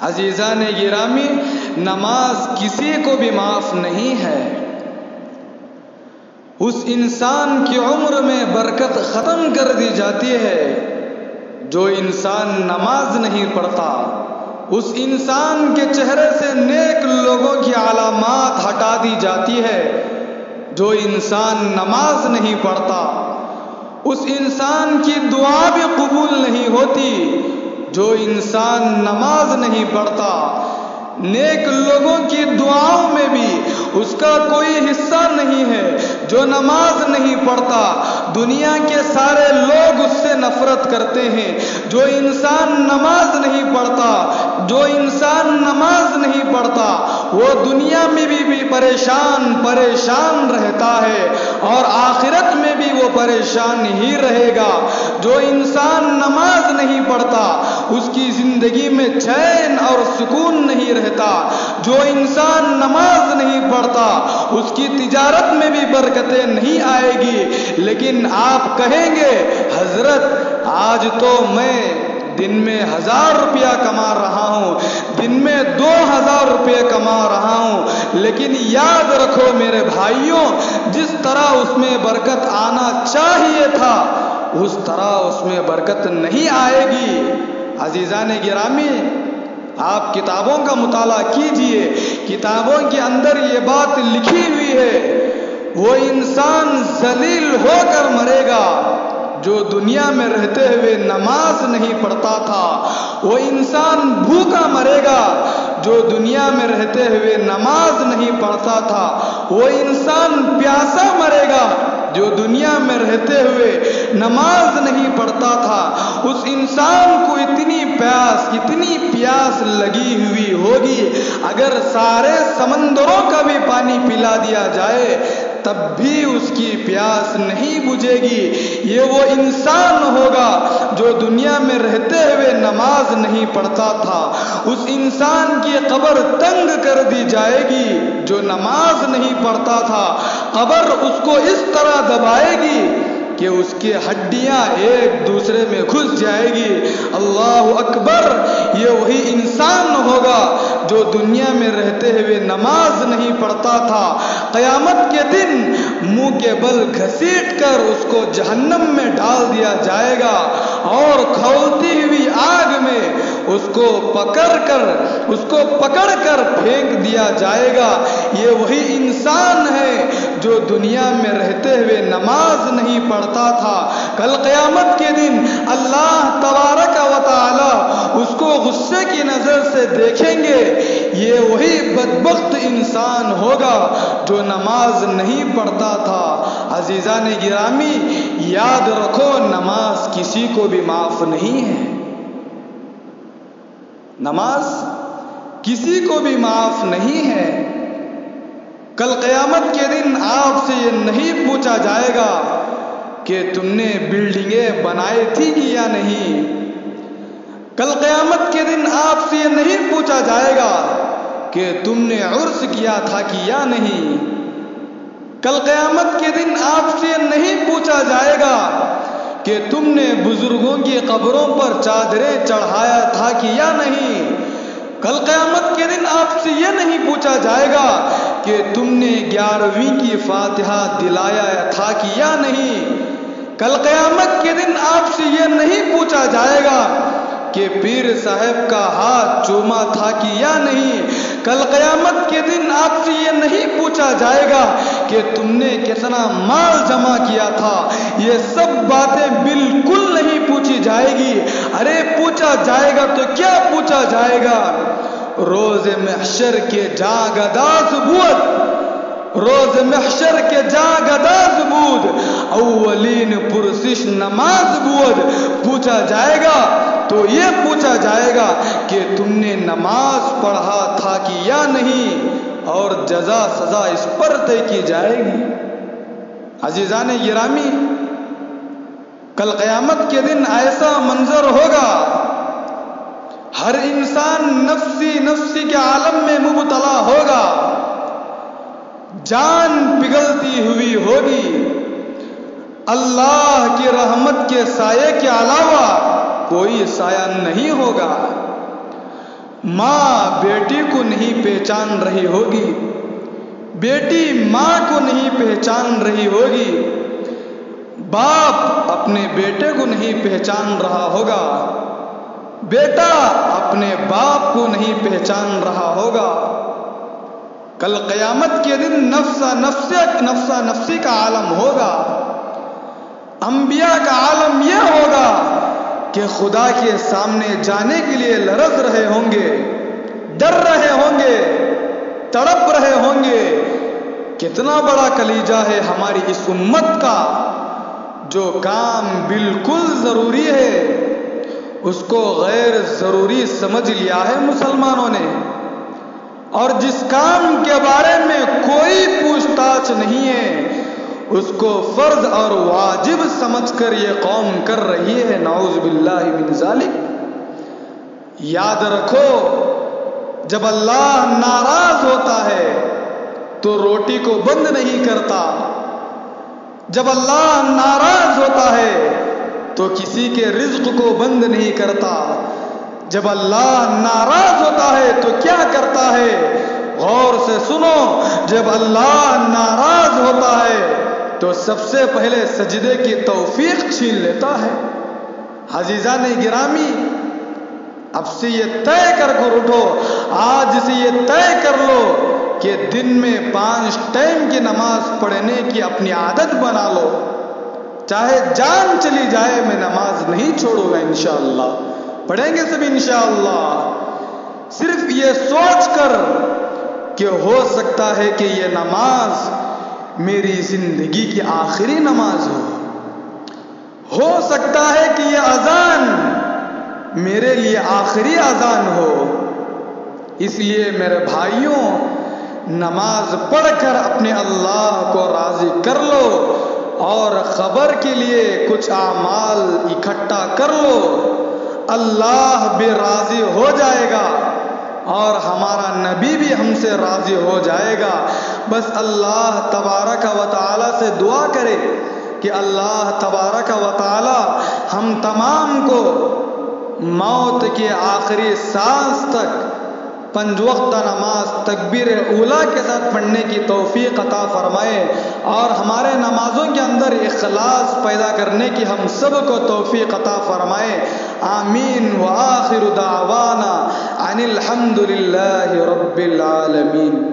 عزیزان گرامی، نماز کسی کو بھی معاف نہیں ہے۔ اس انسان کی عمر میں برکت ختم کر دی جاتی ہے جو انسان نماز نہیں پڑھتا۔ اس انسان کے چہرے سے نیک لوگوں کی علامات ہٹا دی جاتی ہے جو انسان نماز نہیں پڑھتا۔ اس انسان کی دعا بھی قبول نہیں ہوتی جو انسان نماز نہیں پڑھتا۔ نیک لوگوں کی دعاؤں میں بھی اس کا کوئی حصہ نہیں ہے جو نماز نہیں پڑھتا۔ دنیا کے سارے لوگ اس سے نفرت کرتے ہیں۔ جو انسان نماز نہیں پڑھتا، جو انسان نماز نہیں پڑھتا، وہ دنیا میں بھی پریشان رہتا ہے اور آخرت میں بھی وہ پریشان ہی رہے گا۔ جو انسان نماز نہیں پڑھتا اس کی زندگی میں چین اور سکون نہیں رہتا۔ جو انسان نماز نہیں پڑھتا اس کی تجارت میں بھی برکتیں نہیں آئے گی۔ لیکن آپ کہیں گے حضرت آج تو میں دن میں 1000 روپیہ کما رہا ہوں، دن میں 2000 روپے کما رہا ہوں، لیکن یاد رکھو میرے بھائیوں، جس طرح اس میں برکت آنا چاہیے تھا اس طرح اس میں برکت نہیں آئے گی۔ عزیزان گرامی، آپ کتابوں کا مطالعہ کیجئے، کتابوں کے اندر یہ بات لکھی ہوئی ہے، وہ انسان ذلیل ہو کر مرے گا جو دنیا میں رہتے ہوئے نماز نہیں پڑھتا تھا۔ وہ انسان بھوکا مرے گا جو دنیا میں رہتے ہوئے نماز نہیں پڑھتا تھا۔ وہ انسان پیاسا مرے گا جو دنیا میں رہتے ہوئے نماز نہیں پڑھتا تھا۔ اس انسان کو اتنی پیاس لگی ہوئی ہوگی، اگر سارے سمندروں کا بھی پانی پلا دیا جائے تب بھی اس کی پیاس نہیں بجھے گی۔ یہ وہ انسان ہوگا جو دنیا میں رہتے ہوئے نماز نہیں پڑھتا تھا۔ اس انسان کی قبر تنگ کر دی جائے گی جو نماز نہیں پڑھتا تھا۔ قبر اس کو اس طرح دبائے گی کہ اس کی ہڈیاں ایک دوسرے میں گھس جائے گی۔ اللہ اکبر! یہ وہی انسان ہوگا جو دنیا میں رہتے ہوئے نماز نہیں پڑھتا تھا۔ قیامت کے دن منہ کے بل گھسیٹ کر اس کو جہنم میں ڈال دیا جائے گا اور کھولتی ہوئی آگ میں اس کو پکڑ کر پھینک دیا جائے گا۔ یہ وہی انسان ہے جو دنیا میں رہتے ہوئے نماز نہیں پڑھتا تھا۔ کل قیامت کے دن اللہ تبارک و تعالی اس کو غصے کی نظر سے دیکھیں گے۔ یہ وہی بدبخت انسان ہوگا جو نماز نہیں پڑھتا تھا۔ عزیزان گرامی، یاد رکھو نماز کسی کو بھی معاف نہیں ہے۔ نماز کسی کو بھی معاف نہیں ہے۔ کل قیامت کے دن آپ سے یہ نہیں پوچھا جائے گا کہ تم نے بلڈنگیں بنائی تھی کہ یا نہیں۔ کل قیامت کے دن آپ سے یہ نہیں پوچھا جائے گا کہ تم نے عرس کیا تھا کہ یا نہیں۔ کل قیامت کے دن آپ سے یہ نہیں پوچھا جائے گا کہ تم نے بزرگوں کی قبروں پر چادریں چڑھایا تھا کہ یا نہیں۔ کل قیامت کے دن آپ سے یہ نہیں پوچھا جائے گا کہ تم نے 11ویں کی فاتحہ دلایا تھا کہ یا نہیں۔ کل قیامت کے دن آپ سے یہ نہیں پوچھا جائے گا کہ پیر صاحب کا ہاتھ چوما تھا کہ یا نہیں۔ کل قیامت کے دن آپ سے یہ نہیں پوچھا جائے گا کہ تم نے کتنا مال جمع کیا تھا۔ یہ سب باتیں بالکل نہیں پوچھی جائے گی۔ ارے پوچھا جائے گا تو کیا پوچھا جائے گا؟ روز محشر کے جاگداز بود اولین پرسش نماز بود۔ پوچھا جائے گا تو یہ پوچھا جائے گا کہ تم نے نماز پڑھا تھا کہ یا نہیں، اور جزا سزا اس پر طے کی جائے گی۔ عزیزان گرامی، کل قیامت کے دن ایسا منظر ہوگا، ہر انسان نفسی کے عالم میں مبتلا ہوگا، جان پگھلتی ہوئی ہوگی۔ اللہ کی رحمت کے سائے کے علاوہ کوئی سایہ نہیں ہوگا۔ ماں بیٹی کو نہیں پہچان رہی ہوگی، بیٹی ماں کو نہیں پہچان رہی ہوگی، باپ اپنے بیٹے کو نہیں پہچان رہا ہوگا، بیٹا اپنے باپ کو نہیں پہچان رہا ہوگا۔ کل قیامت کے دن نفسا نفسی کا عالم ہوگا۔ انبیاء کا عالم یہ ہوگا کہ خدا کے سامنے جانے کے لیے لرز رہے ہوں گے، ڈر رہے ہوں گے، تڑپ رہے ہوں گے۔ کتنا بڑا کلیجہ ہے ہماری اس امت کا، جو کام بالکل ضروری ہے اس کو غیر ضروری سمجھ لیا ہے مسلمانوں نے، اور جس کام کے بارے میں کوئی پوچھ تاچھ نہیں ہے اس کو فرض اور واجب سمجھ کر یہ قوم کر رہی ہے، نعوذ باللہ من ذالک۔ یاد رکھو، جب اللہ ناراض ہوتا ہے تو روٹی کو بند نہیں کرتا، جب اللہ ناراض ہوتا ہے تو کسی کے رزق کو بند نہیں کرتا، جب اللہ ناراض ہوتا ہے تو کیا کرتا ہے؟ غور سے سنو، جب اللہ ناراض ہوتا ہے تو سب سے پہلے سجدے کی توفیق چھین لیتا ہے۔ عزیزان گرامی، اب سے یہ طے کر کر اٹھو، آج سے یہ طے کر لو کہ دن میں 5 ٹائم کی نماز پڑھنے کی اپنی عادت بنا لو۔ چاہے جان چلی جائے میں نماز نہیں چھوڑوں گا، انشاءاللہ پڑھیں گے سب انشاءاللہ۔ صرف یہ سوچ کر کہ ہو سکتا ہے کہ یہ نماز میری زندگی کی آخری نماز ہو سکتا ہے کہ یہ اذان میرے لیے آخری اذان ہو۔ اس لیے میرے بھائیوں، نماز پڑھ کر اپنے اللہ کو راضی کر لو، اور خبر کے لیے کچھ اعمال اکٹھا کر لو، اللہ بھی راضی ہو جائے گا اور ہمارا نبی بھی ہم سے راضی ہو جائے گا۔ بس اللہ تبارک و تعالی سے دعا کرے کہ اللہ تبارک و تعالی ہم تمام کو موت کے آخری سانس تک 5 وقت نماز تکبیر اولیٰ کے ساتھ پڑھنے کی توفیق عطا فرمائے، اور ہمارے نمازوں کے اندر اخلاص پیدا کرنے کی ہم سب کو توفیق عطا فرمائے۔ آمین۔ وآخر دعوانا ان الحمد للہ رب العالمین۔